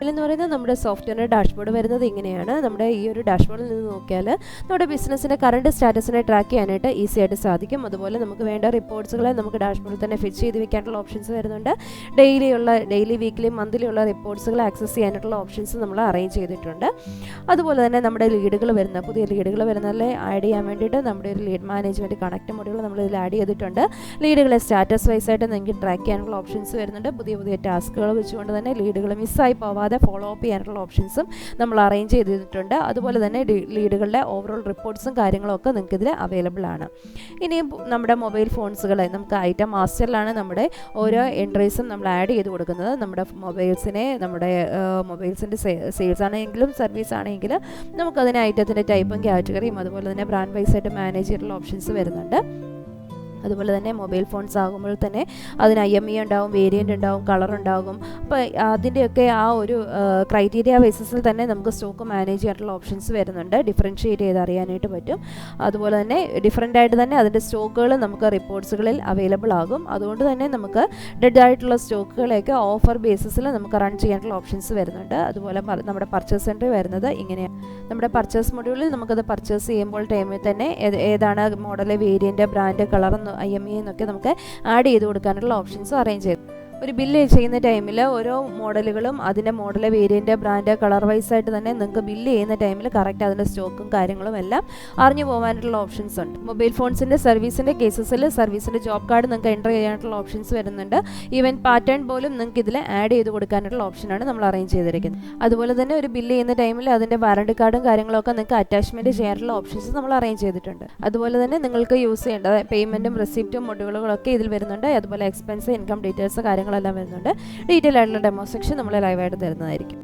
എന്ന് പറയുന്നത് നമ്മുടെ സോഫ്റ്റ്വെയറിൻ്റെ ഡാഷ്ബോർഡ് വരുന്നത് ഇങ്ങനെയാണ്. നമ്മുടെ ഈ ഒരു ഡാഷ്ബോർഡിൽ നിന്ന് നോക്കിയാൽ നമ്മുടെ ബിസിനസ്സിൻ്റെ കറണ്ട് സ്റ്റാറ്റസിനെ ട്രാക്ക് ചെയ്യാനായിട്ട് ഈസി ആയിട്ട് സാധിക്കും. അതുപോലെ നമുക്ക് വേണ്ട റിപ്പോർട്ട്സുകളെ നമുക്ക് ഡാഷ്ബോർഡിൽ തന്നെ ഫിറ്റ് ചെയ്ത് വെക്കാനുള്ള ഓപ്ഷൻസ് വരുന്നുണ്ട്. ഡെയിലി വീക്ക്ലി മന്ത്ലി ഉള്ള റിപ്പോർട്ട്സുകൾ ആക്സസ് ചെയ്യാനായിട്ടുള്ള ഓപ്ഷൻസ് നമ്മൾ അറേഞ്ച് ചെയ്തിട്ടുണ്ട്. അതുപോലെ തന്നെ നമ്മുടെ പുതിയ ലീഡുകൾ വരുന്നതിൽ ആഡ് ചെയ്യാൻ വേണ്ടിയിട്ട് നമ്മുടെ ഒരു ലീഡ് മാനേജ്മെൻറ്റ് കണക്ട് മൊഡ്യൂൾ നമ്മൾ ഇതിൽ ആഡ് ചെയ്തിട്ടുണ്ട്. ലീഡുകളെ സ്റ്റാറ്റസ് വൈസ് ആയിട്ട് നിങ്ങൾക്ക് ട്രാക്ക് ചെയ്യാനുള്ള ഓപ്ഷൻസ് വരുന്നുണ്ട്. പുതിയ ടാസ്കുകൾ വെച്ചുകൊണ്ട് തന്നെ ലീഡുകൾ മിസ്സായി പോവാതെ ഫോളോ അപ്പ് ചെയ്യാനുള്ള ഓപ്ഷൻസും നമ്മൾ അറേഞ്ച് ചെയ്തിട്ടുണ്ട്. അതുപോലെ തന്നെ ലീഡുകളുടെ ഓവറോൾ റിപ്പോർട്ട്സും കാര്യങ്ങളൊക്കെ നിങ്ങൾക്ക് ഇതിൽ അവൈലബിൾ ആണ്. ഇനിയും നമ്മുടെ മൊബൈൽ ഫോൺസുകളെ നമുക്ക് ഐറ്റം മാസ്റ്ററിലാണ് നമ്മുടെ ഓരോ എൻട്രീസും നമ്മൾ ആഡ് ചെയ്ത് കൊടുക്കുന്നത്. നമ്മുടെ മൊബൈൽസിൻ്റെ സെയിൽസ് ആണെങ്കിലും സർവീസ് ആണെങ്കിലും നമുക്കതിന് ഐറ്റത്തിൻ്റെ ടൈപ്പും കാറ്റഗറിയും അതുപോലെ തന്നെ ബ്രാൻഡ് വൈസ് ആയിട്ട് മാനേജ് ചെയ്തിട്ടുള്ള ഓപ്ഷൻസ് വരുന്നുണ്ട്. അതുപോലെ തന്നെ മൊബൈൽ ഫോൺസ് ആകുമ്പോൾ തന്നെ അതിന് IMEI ഉണ്ടാവും, വേരിയൻ്റ് ഉണ്ടാവും, കളർ ഉണ്ടാകും. അപ്പോൾ അതിൻ്റെയൊക്കെ ആ ഒരു ക്രൈറ്റീരിയ ബേസിസിൽ തന്നെ നമുക്ക് സ്റ്റോക്ക് മാനേജ് ചെയ്യാനുള്ള ഓപ്ഷൻസ് വരുന്നുണ്ട്. ഡിഫറൻഷ്യേറ്റ് ചെയ്ത് അറിയാനായിട്ട് പറ്റും. അതുപോലെ തന്നെ ഡിഫറൻ്റ് ആയിട്ട് തന്നെ അതിൻ്റെ സ്റ്റോക്കുകൾ നമുക്ക് റിപ്പോർട്ട്സുകളിൽ അവൈലബിൾ ആകും. അതുകൊണ്ട് തന്നെ നമുക്ക് ഡെഡ് ആയിട്ടുള്ള സ്റ്റോക്കുകളെയൊക്കെ ഓഫർ ബേസിസിൽ നമുക്ക് റൺ ചെയ്യാനുള്ള ഓപ്ഷൻസ് വരുന്നുണ്ട്. അതുപോലെ നമ്മുടെ പർച്ചേസ് എൻട്രി വരുന്നത് ഇങ്ങനെയാണ്. നമ്മുടെ പർച്ചേസ് മൊഡ്യൂളിൽ നമുക്കത് പർച്ചേസ് ചെയ്യുമ്പോൾ ടൈമിൽ തന്നെ ഏതാണ് model, variant, brand, colour, IMEI എന്നൊക്കെ നമുക്ക് ആഡ് ചെയ്ത് കൊടുക്കാനുള്ള ഓപ്ഷൻസ് അറേഞ്ച് ചെയ്തു. ഒരു ബില്ല് ചെയ്യുന്ന ടൈമിൽ ഓരോ മോഡലുകളും അതിൻ്റെ model, variant, brand, colour vice ആയിട്ട് തന്നെ നിങ്ങൾക്ക് ബില്ല് ചെയ്യുന്ന ടൈമിൽ കറക്റ്റ് അതിൻ്റെ സ്റ്റോക്കും കാര്യങ്ങളും എല്ലാം അറിഞ്ഞു പോകാനായിട്ടുള്ള ഓപ്ഷൻസ് ഉണ്ട്. മൊബൈൽ ഫോൺസിൻ്റെ സർവീസിൻ്റെ കേസസിൽ സർവീസിൻ്റെ ജോബ് കാർഡ് നിങ്ങൾക്ക് എൻ്റർ ചെയ്യാനായിട്ടുള്ള ഓപ്ഷൻസ് വരുന്നുണ്ട്. ഈവൻ പാറ്റേൺ പോലും നിങ്ങൾക്ക് ഇതിൽ ആഡ് ചെയ്ത് കൊടുക്കാനായിട്ടുള്ള ഓപ്ഷനാണ് നമ്മൾ അറേഞ്ച് ചെയ്തിരിക്കുന്നത്. അതുപോലെ തന്നെ ഒരു ബില്ല് ചെയ്യുന്ന ടൈമിൽ അതിൻ്റെ വാറണ്ടി കാർഡും കാര്യങ്ങളൊക്കെ നിങ്ങൾക്ക് അറ്റാച്ച്മെൻറ്റ് ചെയ്യാനുള്ള ഓപ്ഷൻസ് നമ്മൾ അറേഞ്ച് ചെയ്തിട്ടുണ്ട്. അതുപോലെ തന്നെ നിങ്ങൾക്ക് യൂസ് ചെയ്യേണ്ട പേയ്മെൻറ്റും റെസിപ്റ്റും മൊഡ്യൂളുകളൊക്കെ ഇതിൽ വരുന്നുണ്ട്. അതുപോലെ എക്സ്പെൻസ്, ഇൻകം ഡീറ്റെയിൽസ് കാര്യങ്ങളെല്ലാം വരുന്നുണ്ട്. ഡീറ്റെയിൽ ആയിട്ടുള്ള ഡെമോ സെക്ഷൻ നമ്മൾ ലൈവായിട്ട് തരുന്നതായിരിക്കും.